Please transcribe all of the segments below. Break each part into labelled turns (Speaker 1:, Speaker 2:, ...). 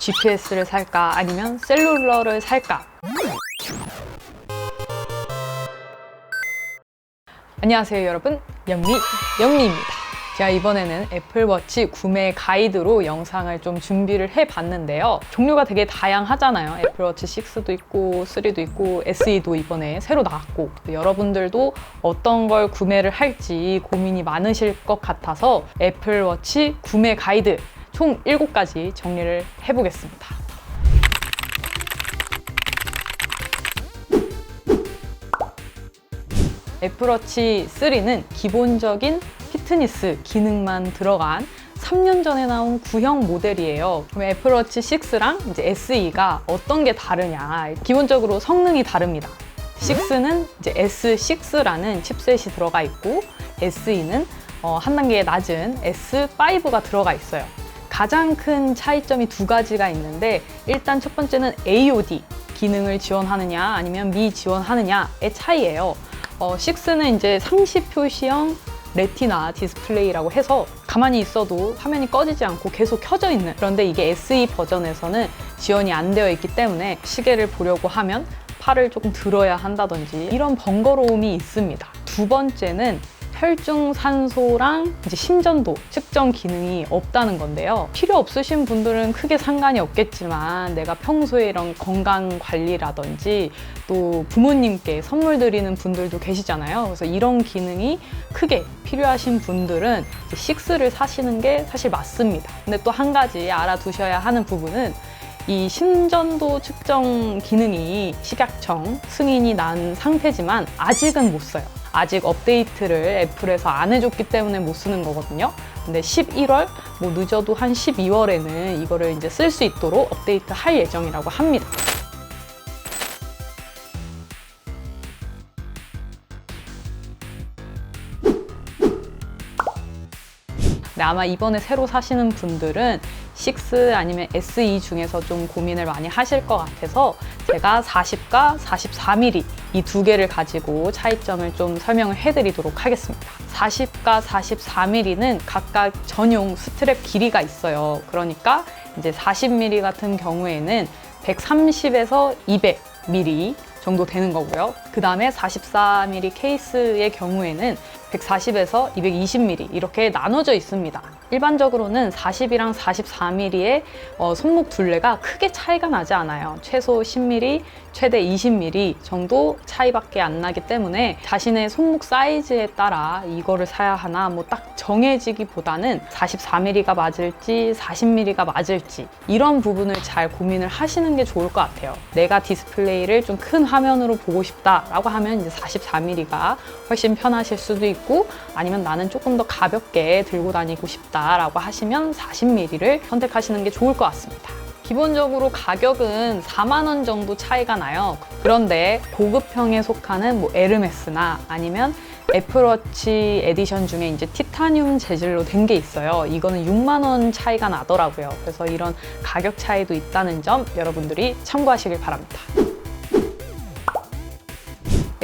Speaker 1: GPS를 살까 아니면 셀룰러를 살까? 안녕하세요 여러분, 영미입니다. 제가 이번에는 애플워치 구매 가이드로 영상을 좀 준비를 해봤는데요. 종류가 되게 다양하잖아요. 애플워치 6도 있고 3도 있고 SE도 이번에 새로 나왔고, 여러분들도 어떤 걸 구매를 할지 고민이 많으실 것 같아서 애플워치 구매 가이드 총 7가지 정리를 해보겠습니다. 애플워치 3는 기본적인 피트니스 기능만 들어간 3년 전에 나온 구형 모델이에요. 그럼 애플워치 6랑 이제 SE가 어떤 게 다르냐? 기본적으로 성능이 다릅니다. 6는 이제 S6라는 칩셋이 들어가 있고, SE는 한 단계 낮은 S5가 들어가 있어요. 가장 큰 차이점이 2가지가 있는데, 일단 첫 번째는 AOD 기능을 지원하느냐 아니면 미지원하느냐의 차이예요. 6는 이제 상시 표시형 레티나 디스플레이라고 해서 가만히 있어도 화면이 꺼지지 않고 계속 켜져 있는, 그런데 이게 SE 버전에서는 지원이 안 되어 있기 때문에 시계를 보려고 하면 팔을 조금 들어야 한다든지 이런 번거로움이 있습니다. 2번째는 혈중산소랑 이제 심전도 측정 기능이 없다는 건데요. 필요 없으신 분들은 크게 상관이 없겠지만, 내가 평소에 이런 건강 관리라든지 또 부모님께 선물 드리는 분들도 계시잖아요. 그래서 이런 기능이 크게 필요하신 분들은 이제 6를 사시는 게 사실 맞습니다. 근데 또 한 가지 알아두셔야 하는 부분은, 이 심전도 측정 기능이 식약청 승인이 난 상태지만 아직은 못 써요. 아직 업데이트를 애플에서 안 해줬기 때문에 못 쓰는 거거든요. 근데 11월, 뭐 늦어도 한 12월에는 이거를 이제 쓸 수 있도록 업데이트 할 예정이라고 합니다. 네, 아마 이번에 새로 사시는 분들은 6 아니면 SE 중에서 좀 고민을 많이 하실 것 같아서 제가 40과 44mm 이 2개를 가지고 차이점을 좀 설명을 해드리도록 하겠습니다. 40과 44mm는 각각 전용 스트랩 길이가 있어요. 그러니까 이제 40mm 같은 경우에는 130에서 200mm 정도 되는 거고요. 그 다음에 44mm 케이스의 경우에는 140에서 220mm 이렇게 나눠져 있습니다. 일반적으로는 40이랑 44mm의 손목 둘레가 크게 차이가 나지 않아요. 최소 10mm, 최대 20mm 정도 차이밖에 안 나기 때문에 자신의 손목 사이즈에 따라 이거를 사야 하나 뭐 딱 정해지기보다는 44mm가 맞을지 40mm가 맞을지 이런 부분을 잘 고민을 하시는 게 좋을 것 같아요. 내가 디스플레이를 좀 큰 화면으로 보고 싶다라고 하면 이제 44mm가 훨씬 편하실 수도 있고, 아니면 나는 조금 더 가볍게 들고 다니고 싶다라고 하시면 40mm를 선택하시는 게 좋을 것 같습니다. 기본적으로 가격은 4만 원 정도 차이가 나요. 그런데 고급형에 속하는 뭐 에르메스나 아니면 애플워치 에디션 중에 이제 티타늄 재질로 된 게 있어요. 이거는 6만 원 차이가 나더라고요. 그래서 이런 가격 차이도 있다는 점 여러분들이 참고하시길 바랍니다.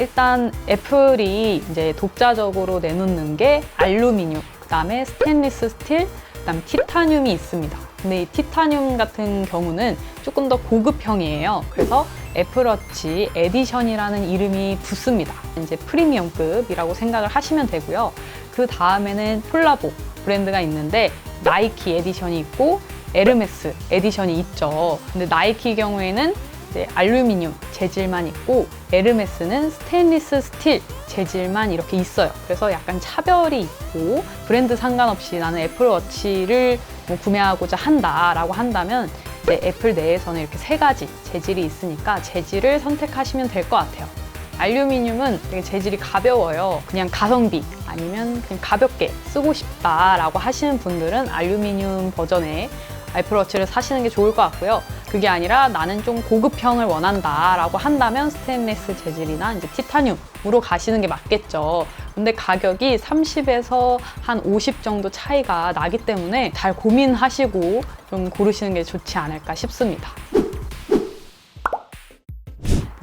Speaker 1: 일단 애플이 이제 독자적으로 내놓는 게 알루미늄, 그 다음에 스테인리스 스틸, 그 다음 티타늄이 있습니다. 근데 이 티타늄 같은 경우는 조금 더 고급형이에요. 그래서 애플워치 에디션이라는 이름이 붙습니다. 이제 프리미엄급이라고 생각을 하시면 되고요. 그 다음에는 폴라보 브랜드가 있는데 나이키 에디션이 있고 에르메스 에디션이 있죠. 근데 나이키 경우에는 이제 알루미늄 재질만 있고, 에르메스는 스테인리스 스틸 재질만 이렇게 있어요. 그래서 약간 차별이 있고, 브랜드 상관없이 나는 애플워치를 뭐 구매하고자 한다라고 한다면 이제 애플 내에서는 이렇게 3가지 재질이 있으니까 재질을 선택하시면 될 것 같아요. 알루미늄은 되게 재질이 가벼워요. 그냥 가성비 아니면 그냥 가볍게 쓰고 싶다라고 하시는 분들은 알루미늄 버전의 애플워치를 사시는 게 좋을 것 같고요. 그게 아니라 나는 좀 고급형을 원한다 라고 한다면 스테인리스 재질이나 이제 티타늄으로 가시는 게 맞겠죠. 근데 가격이 30에서 한 50 정도 차이가 나기 때문에 잘 고민하시고 좀 고르시는 게 좋지 않을까 싶습니다.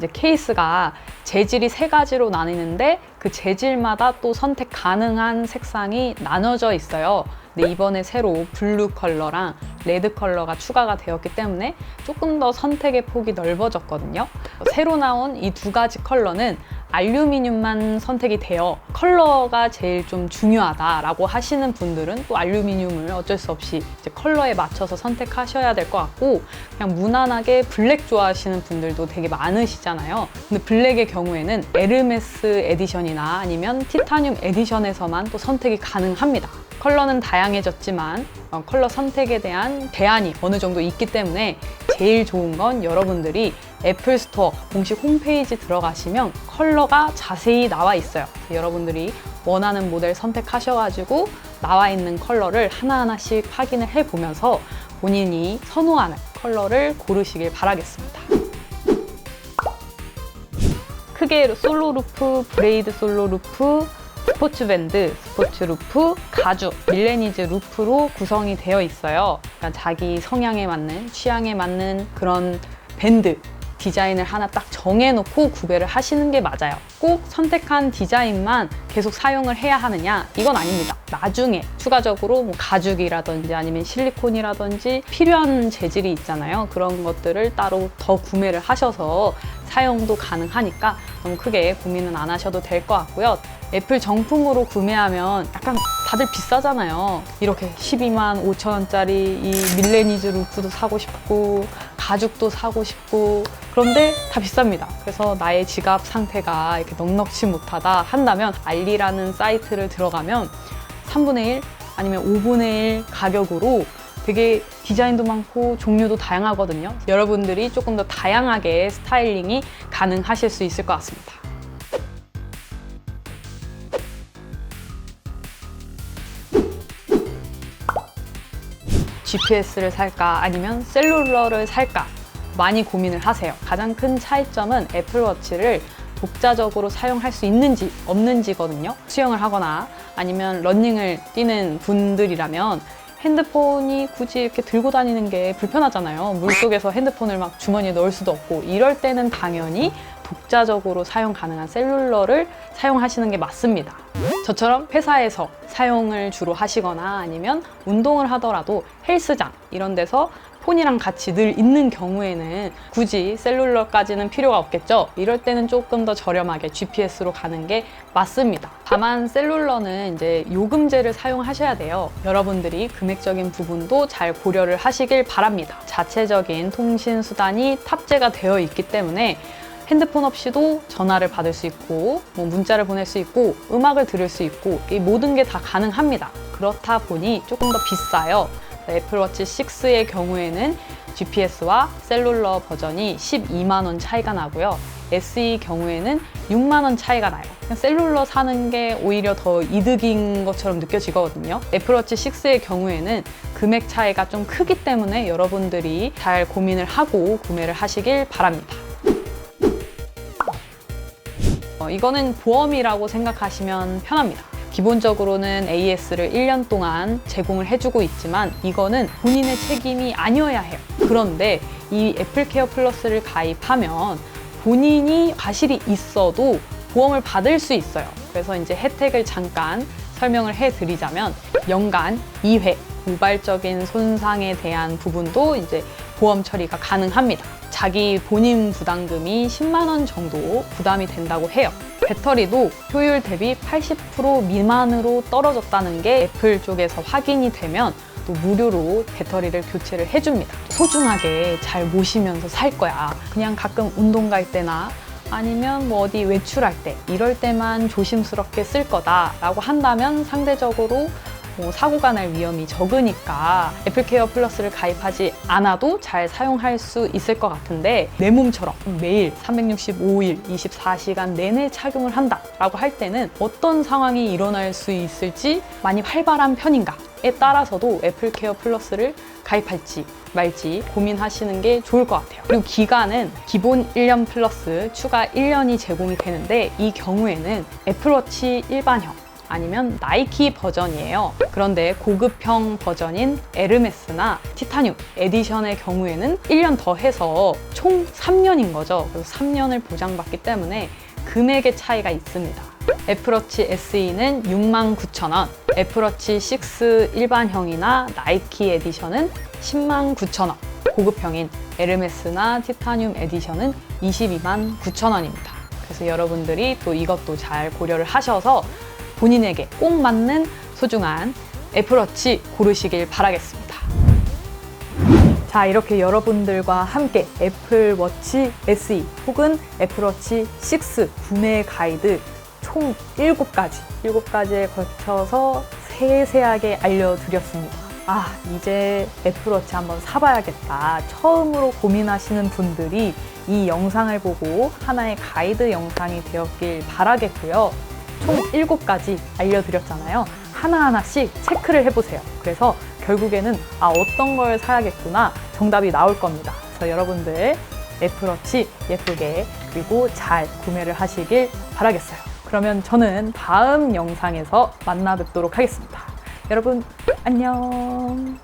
Speaker 1: 이제 케이스가 재질이 3가지로 나뉘는데 그 재질마다 또 선택 가능한 색상이 나눠져 있어요. 근데 이번에 새로 블루 컬러랑 레드 컬러가 추가가 되었기 때문에 조금 더 선택의 폭이 넓어졌거든요. 새로 나온 이 2가지 컬러는 알루미늄만 선택이 돼요. 컬러가 제일 좀 중요하다라고 하시는 분들은 또 알루미늄을 어쩔 수 없이 이제 컬러에 맞춰서 선택하셔야 될 것 같고, 그냥 무난하게 블랙 좋아하시는 분들도 되게 많으시잖아요. 근데 블랙의 경우에는 에르메스 에디션이나 아니면 티타늄 에디션에서만 또 선택이 가능합니다. 컬러는 다양해졌지만 컬러 선택에 대한 제한이 어느 정도 있기 때문에 제일 좋은 건 여러분들이 애플 스토어 공식 홈페이지 들어가시면 컬러가 자세히 나와 있어요. 여러분들이 원하는 모델 선택하셔가지고 나와 있는 컬러를 하나하나씩 확인을 해보면서 본인이 선호하는 컬러를 고르시길 바라겠습니다. 크게 솔로 루프, 브레이드 솔로 루프, 스포츠밴드, 스포츠 루프, 가죽, 밀레니즈 루프로 구성이 되어 있어요. 그러니까 자기 성향에 맞는, 취향에 맞는 그런 밴드 디자인을 하나 딱 정해놓고 구매를 하시는 게 맞아요. 꼭 선택한 디자인만 계속 사용을 해야 하느냐? 이건 아닙니다. 나중에 추가적으로 뭐 가죽이라든지 아니면 실리콘이라든지 필요한 재질이 있잖아요. 그런 것들을 따로 더 구매를 하셔서 사용도 가능하니까 너무 크게 고민은 안 하셔도 될 것 같고요. 애플 정품으로 구매하면 약간 다들 비싸잖아요. 이렇게 12만 5천 원짜리 이 밀레니즈 루프도 사고 싶고 가죽도 사고 싶고, 그런데 다 비쌉니다. 그래서 나의 지갑 상태가 이렇게 넉넉지 못하다 한다면 알리라는 사이트를 들어가면 3분의 1 아니면 5분의 1 가격으로 되게 디자인도 많고 종류도 다양하거든요. 여러분들이 조금 더 다양하게 스타일링이 가능하실 수 있을 것 같습니다. GPS를 살까 아니면 셀룰러를 살까 많이 고민을 하세요. 가장 큰 차이점은 애플워치를 독자적으로 사용할 수 있는지 없는지거든요. 수영을 하거나 아니면 러닝을 뛰는 분들이라면 핸드폰이 굳이 이렇게 들고 다니는 게 불편하잖아요. 물속에서 핸드폰을 막 주머니에 넣을 수도 없고, 이럴 때는 당연히 독자적으로 사용 가능한 셀룰러를 사용하시는 게 맞습니다. 저처럼 회사에서 사용을 주로 하시거나 아니면 운동을 하더라도 헬스장 이런 데서 폰이랑 같이 늘 있는 경우에는 굳이 셀룰러까지는 필요가 없겠죠. 이럴 때는 조금 더 저렴하게 GPS로 가는 게 맞습니다. 다만 셀룰러는 이제 요금제를 사용하셔야 돼요. 여러분들이 금액적인 부분도 잘 고려를 하시길 바랍니다. 자체적인 통신 수단이 탑재가 되어 있기 때문에 핸드폰 없이도 전화를 받을 수 있고 뭐 문자를 보낼 수 있고 음악을 들을 수 있고, 이 모든 게 다 가능합니다. 그렇다 보니 조금 더 비싸요. 애플워치 6의 경우에는 GPS와 셀룰러 버전이 12만 원 차이가 나고요. SE 경우에는 6만 원 차이가 나요. 셀룰러 사는 게 오히려 더 이득인 것처럼 느껴지거든요. 애플워치 6의 경우에는 금액 차이가 좀 크기 때문에 여러분들이 잘 고민을 하고 구매를 하시길 바랍니다. 이거는 보험이라고 생각하시면 편합니다. 기본적으로는 AS를 1년 동안 제공을 해주고 있지만 이거는 본인의 책임이 아니어야 해요. 그런데 이 애플케어 플러스를 가입하면 본인이 과실이 있어도 보험을 받을 수 있어요. 그래서 이제 혜택을 잠깐 설명을 해드리자면 연간 2회 우발적인 손상에 대한 부분도 이제 보험 처리가 가능합니다. 자기 본인 부담금이 10만 원 정도 부담이 된다고 해요. 배터리도 효율 대비 80% 미만으로 떨어졌다는 게 애플 쪽에서 확인이 되면 또 무료로 배터리를 교체를 해줍니다. 소중하게 잘 모시면서 살 거야. 그냥 가끔 운동 갈 때나 아니면 뭐 어디 외출할 때 이럴 때만 조심스럽게 쓸 거다라고 한다면 상대적으로 사고가 날 위험이 적으니까 애플케어 플러스를 가입하지 않아도 잘 사용할 수 있을 것 같은데, 내 몸처럼 매일 365일 24시간 내내 착용을 한다라고 할 때는 어떤 상황이 일어날 수 있을지 많이 활발한 편인가에 따라서도 애플케어 플러스를 가입할지 말지 고민하시는 게 좋을 것 같아요. 그리고 기간은 기본 1년 플러스 추가 1년이 제공이 되는데, 이 경우에는 애플워치 일반형 아니면 나이키 버전이에요. 그런데 고급형 버전인 에르메스나 티타늄 에디션의 경우에는 1년 더 해서 총 3년인 거죠. 그래서 3년을 보장받기 때문에 금액의 차이가 있습니다. 애플워치 SE는 69,000원, 애플워치 6 일반형이나 나이키 에디션은 109,000원, 고급형인 에르메스나 티타늄 에디션은 229,000원입니다. 그래서 여러분들이 또 이것도 잘 고려를 하셔서 본인에게 꼭 맞는 소중한 애플워치 고르시길 바라겠습니다. 자, 이렇게 여러분들과 함께 애플워치 SE 혹은 애플워치 6 구매 가이드 총 7가지에 걸쳐서 세세하게 알려드렸습니다. 이제 애플워치 한번 사봐야겠다. 처음으로 고민하시는 분들이 이 영상을 보고 하나의 가이드 영상이 되었길 바라겠고요. 총 7가지 알려드렸잖아요. 하나하나씩 체크를 해보세요. 그래서 결국에는 어떤 걸 사야겠구나 정답이 나올 겁니다. 그래서 여러분들 애플워치 예쁘게 그리고 잘 구매를 하시길 바라겠어요. 그러면 저는 다음 영상에서 만나 뵙도록 하겠습니다. 여러분 안녕.